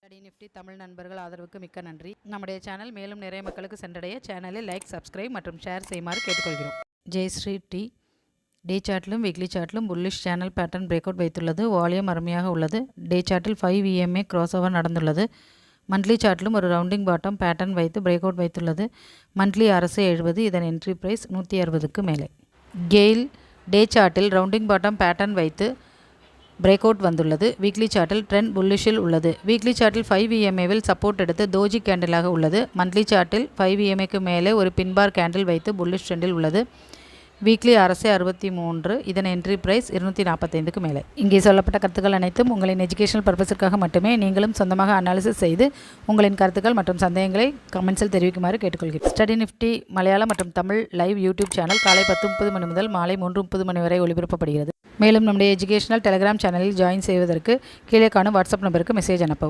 Study Nifty Tamil நண்பர்கள் ஆதரவுக்கு மிக்க நன்றி. நம்முடைய சேனல் மேலும் நிறைய மக்களுக்கு சென்றடைய சேனலை லைக், சப்ஸ்கிரைப் மற்றும் ஷேர் செய்யுமாறு கேட்டுக்கொள்கிறோம். ஜெயஸ்ரீ டே சார்ட்டிலும் வீக்லி சார்ட்டிலும் bullish channel pattern break out வைத்துள்ளது. வால்யூம் அருமையாக உள்ளது. டே சார்ட்டில் 5 EMA கிராஸ் ஓவர் நடந்துள்ளது. மந்த்லி சார்ட்டிலும் ஒரு ரவுண்டிங் பாட்டம் பேட்டர்ன் வைத்து பிரேக் அவுட் வைத்துள்ளது. மந்த்லி அரசு 70, இதன் என்ட்ரி பிரைஸ் 160க்கு மேலே. கெயில் டே சார்ட்டில் ரவுண்டிங் பாட்டம் பேட்டர்ன் வைத்து பிரேக் அவுட் வந்துள்ளது. வீக்லி சார்ட்டில் ட்ரெண்ட் புல்லிஷில் உள்ளது. வீக்லி சார்ட்டில் 5 EMAவில் சப்போர்ட் எடுத்து தோஜி கேண்டிலாக உள்ளது. மந்த்லி சார்ட்டில் 5 EMAக்கு மேலே ஒரு பின்பார் கேண்டில் வைத்து புல்லிஷ் ட்ரெண்டில் உள்ளது. வீக்லி அரசு 63, இதன் என்ட்ரி பிரைஸ் 245க்கு மேலே. இங்கே சொல்லப்பட்ட கருத்துக்கள் அனைத்தும் உங்களின் எஜுகேஷனல் பர்பஸிற்காக மட்டுமே. நீங்களும் சொந்தமாக அனாலிசிஸ் செய்து உங்களின் கருத்துக்கள் மற்றும் சந்தேகங்களை கமெண்ட்ஸில் தெரிவிக்குமாறு கேட்டுக்கொள்கிறேன். ஸ்டடி நிஃப்டி மலையாளம் மற்றும் தமிழ் லைவ் யூடியூப் சேனல் காலை 10:30 மணி முதல் மாலை 3:30 மணி வரை ஒளிபரப்பப்படுகிறது. மேலும் நம்முடைய எஜுகேஷனல் டெலிகிராம் சேனலில் ஜாயின் செய்வதற்கு கீழே காணும் வாட்ஸ்அப் நம்பருக்கு மெசேஜ் அனுப்பவும்.